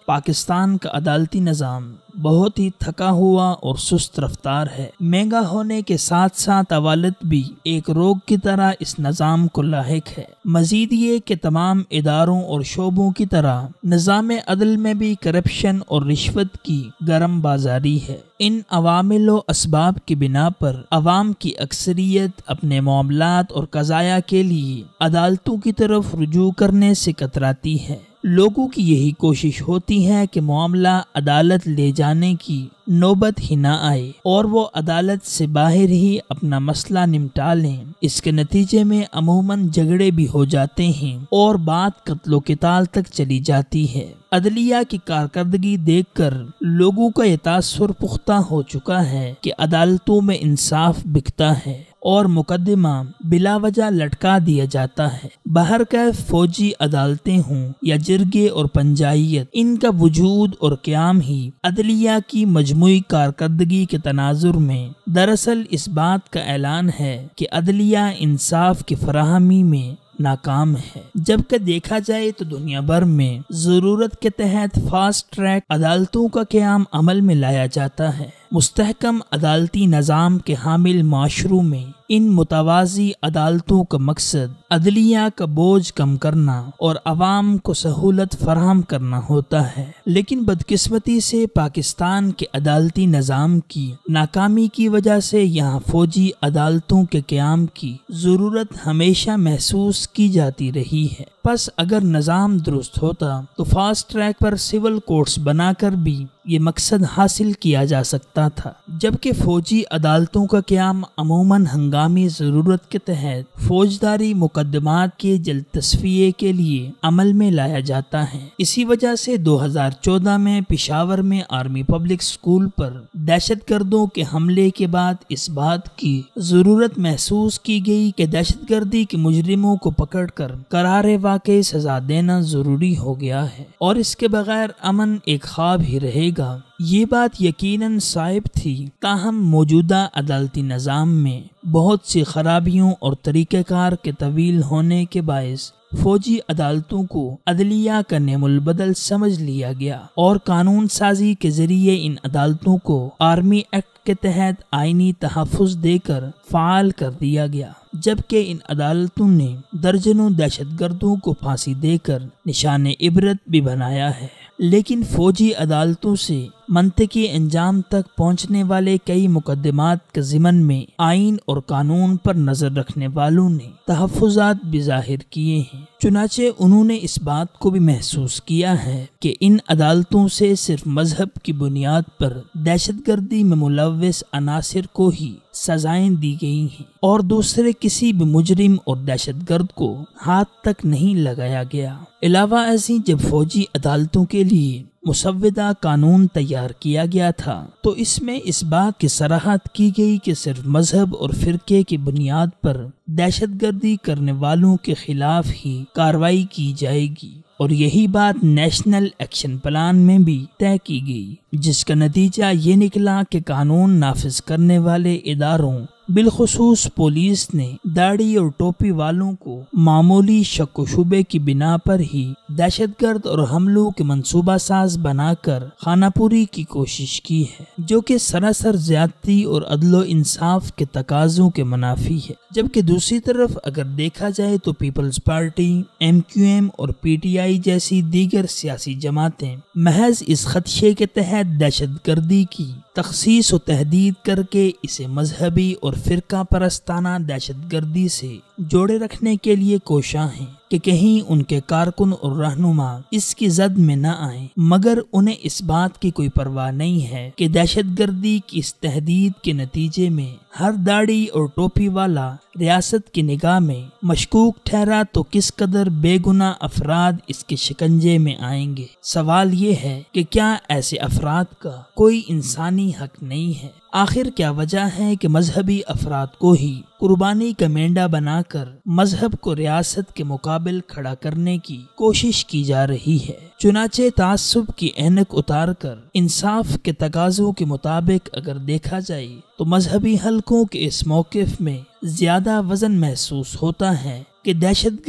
پاکستان کا عدالتی نظام بہت ہی تھکا ہوا اور سست رفتار ہے۔ مہنگا ہونے کے ساتھ ساتھ عوالت بھی ایک روگ کی طرح اس نظام کو لاحق ہے۔ مزید یہ کہ تمام اداروں اور شعبوں کی طرح نظام عدل میں بھی کرپشن اور رشوت کی گرم بازاری ہے۔ ان عوامل و اسباب کی بنا پر عوام کی اکثریت اپنے معاملات اور قضایا کے لیے عدالتوں کی طرف رجوع کرنے سے کتراتی ہے۔ لوگوں کی یہی کوشش ہوتی ہے کہ معاملہ عدالت لے جانے کی نوبت ہی نہ آئے اور وہ عدالت سے باہر ہی اپنا مسئلہ نمٹا لیں۔ اس کے نتیجے میں عموماً جھگڑے بھی ہو جاتے ہیں اور بات قتل و قتال تک چلی جاتی ہے۔ عدلیہ کی کارکردگی دیکھ کر لوگوں کا یہ تاثر پختہ ہو چکا ہے کہ عدالتوں میں انصاف بکتا ہے اور مقدمہ بلا وجہ لٹکا دیا جاتا ہے۔ بہرکیف فوجی عدالتیں ہوں یا جرگے اور پنجائیت، ان کا وجود اور قیام ہی عدلیہ کی مجموعی کارکردگی کے تناظر میں دراصل اس بات کا اعلان ہے کہ عدلیہ انصاف کی فراہمی میں ناکام ہے۔ جبکہ دیکھا جائے تو دنیا بھر میں ضرورت کے تحت فاسٹ ٹریک عدالتوں کا قیام عمل میں لایا جاتا ہے۔ مستحکم عدالتی نظام کے حامل معاشروں میں ان متوازی عدالتوں کا مقصد عدلیہ کا بوجھ کم کرنا اور عوام کو سہولت فراہم کرنا ہوتا ہے، لیکن بدقسمتی سے پاکستان کے عدالتی نظام کی ناکامی کی وجہ سے یہاں فوجی عدالتوں کے قیام کی ضرورت ہمیشہ محسوس کی جاتی رہی ہے۔ پس اگر نظام درست ہوتا تو فاسٹ ٹریک پر سول کورٹس بنا کر بھی یہ مقصد حاصل کیا جا سکتا تھا۔ جبکہ فوجی عدالتوں کا قیام عموماً ہنگامی ضرورت کے تحت فوجداری مقدمات کے جلد تصفیے کے لیے عمل میں لایا جاتا ہے۔ اسی وجہ سے 2014 میں پشاور میں آرمی پبلک سکول پر دہشت گردوں کے حملے کے بعد اس بات کی ضرورت محسوس کی گئی کہ دہشت گردی کے مجرموں کو پکڑ کر قرار واقعی سزا دینا ضروری ہو گیا ہے اور اس کے بغیر امن ایک خواب ہی رہے گا۔ یہ بات یقیناً صائب تھی، تاہم موجودہ عدالتی نظام میں بہت سی خرابیوں اور طریقہ کار کے طویل ہونے کے باعث فوجی عدالتوں کو عدلیہ کا نعم البدل سمجھ لیا گیا اور قانون سازی کے ذریعے ان عدالتوں کو آرمی ایکٹ کے تحت آئینی تحفظ دے کر فعال کر دیا گیا، جبکہ ان عدالتوں نے درجنوں دہشت گردوں کو پھانسی دے کر نشان عبرت بھی بنایا ہے۔ لیکن فوجی عدالتوں سے منطقی انجام تک پہنچنے والے کئی مقدمات کے ضمن میں آئین اور قانون پر نظر رکھنے والوں نے تحفظات بھی ظاہر کیے ہیں۔ چنانچہ انہوں نے اس بات کو بھی محسوس کیا ہے کہ ان عدالتوں سے صرف مذہب کی بنیاد پر دہشت گردی میں ملوث عناصر کو ہی سزائیں دی گئی ہیں اور دوسرے کسی بھی مجرم اور دہشت گرد کو ہاتھ تک نہیں لگایا گیا۔ علاوہ ازیں جب فوجی عدالتوں کے لیے مسودہ قانون تیار کیا گیا تھا تو اس میں اس بات کی صراحت کی گئی کہ صرف مذہب اور فرقے کی بنیاد پر دہشت گردی کرنے والوں کے خلاف ہی کارروائی کی جائے گی، اور یہی بات نیشنل ایکشن پلان میں بھی طے کی گئی، جس کا نتیجہ یہ نکلا کہ قانون نافذ کرنے والے اداروں بالخصوص پولیس نے داڑھی اور ٹوپی والوں کو معمولی شک و شبے کی بنا پر ہی دہشت گرد اور حملوں کے منصوبہ ساز بنا کر خانہ پوری کی کوشش کی ہے، جو کہ سراسر زیادتی اور عدل و انصاف کے تقاضوں کے منافی ہے۔ جبکہ دوسری طرف اگر دیکھا جائے تو پیپلز پارٹی، MQM اور PTI جیسی دیگر سیاسی جماعتیں محض اس خدشے کے تحت دہشت گردی کی تخصیص و تحدید کر کے اسے مذہبی اور فرقہ پرستانہ دہشت گردی سے جوڑے رکھنے کے لیے کوشاں ہیں کہ کہیں ان کے کارکن اور رہنما اس کی زد میں نہ آئیں، مگر انہیں اس بات کی کوئی پرواہ نہیں ہے کہ دہشت گردی کی اس تحدید کے نتیجے میں ہر داڑھی اور ٹوپی والا ریاست کی نگاہ میں مشکوک ٹھہرا تو کس قدر بے گناہ افراد اس کے شکنجے میں آئیں گے۔ سوال یہ ہے کہ کیا ایسے افراد کا کوئی انسانی حق نہیں ہے؟ آخر کیا وجہ ہے کہ مذہبی افراد کو ہی قربانی کا مینڈا بنا کر مذہب کو ریاست کے مقابل کھڑا کرنے کی کوشش کی جا رہی ہے؟ چنانچہ تعصب کی اینک اتار کر انصاف کے تقاضوں کے مطابق اگر دیکھا جائے تو مذہبی حلقوں کے اس موقف میں زیادہ وزن محسوس ہوتا ہے کہ دہشت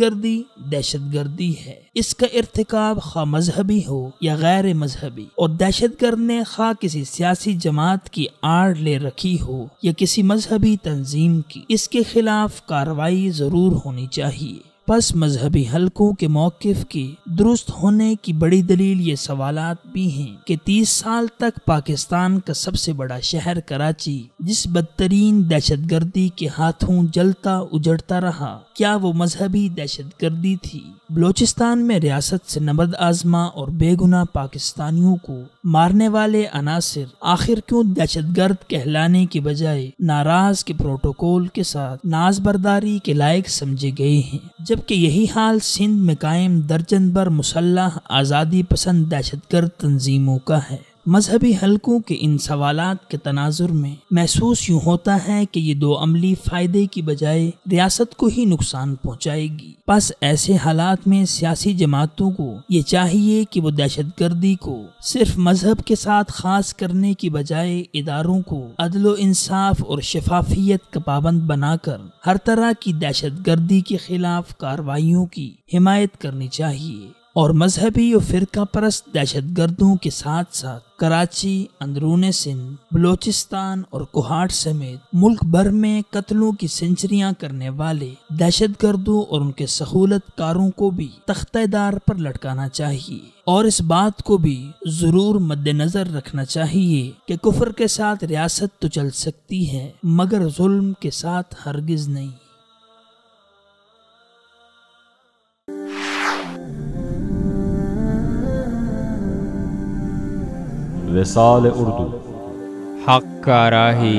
گردی ہے۔ اس کا ارتکاب خواہ مذہبی ہو یا غیر مذہبی، اور دہشت گرد نے خواہ کسی سیاسی جماعت کی آڑ لے رکھی ہو یا کسی مذہبی تنظیم کی، اس کے خلاف کارروائی ضرور ہونی چاہیے۔ پس مذہبی حلقوں کے موقف کے درست ہونے کی بڑی دلیل یہ سوالات بھی ہیں کہ 30 سال تک پاکستان کا سب سے بڑا شہر کراچی جس بدترین دہشت گردی کے ہاتھوں جلتا اجڑتا رہا، کیا وہ مذہبی دہشت گردی تھی؟ بلوچستان میں ریاست سے نبرد آزما اور بے گناہ پاکستانیوں کو مارنے والے عناصر آخر کیوں دہشت گرد کہلانے کی بجائے ناراض کے پروٹوکول کے ساتھ ناز برداری کے لائق سمجھے گئے ہیں، جبکہ یہی حال سندھ میں قائم درجن بھر مسلح آزادی پسند دہشت گرد تنظیموں کا ہے؟ مذہبی حلقوں کے ان سوالات کے تناظر میں محسوس یوں ہوتا ہے کہ یہ دو عملی فائدے کی بجائے ریاست کو ہی نقصان پہنچائے گی۔ پس ایسے حالات میں سیاسی جماعتوں کو یہ چاہیے کہ وہ دہشت گردی کو صرف مذہب کے ساتھ خاص کرنے کی بجائے اداروں کو عدل و انصاف اور شفافیت کا پابند بنا کر ہر طرح کی دہشت گردی کے خلاف کارروائیوں کی حمایت کرنی چاہیے، اور مذہبی و فرقہ پرست دہشت گردوں کے ساتھ ساتھ کراچی، اندرون سندھ، بلوچستان اور کوہاٹ سمیت ملک بھر میں قتلوں کی سینچریاں کرنے والے دہشت گردوں اور ان کے سہولت کاروں کو بھی تختہ دار پر لٹکانا چاہیے، اور اس بات کو بھی ضرور مد نظر رکھنا چاہیے کہ کفر کے ساتھ ریاست تو چل سکتی ہے مگر ظلم کے ساتھ ہرگز نہیں۔ وصال اردو، حق کا راہی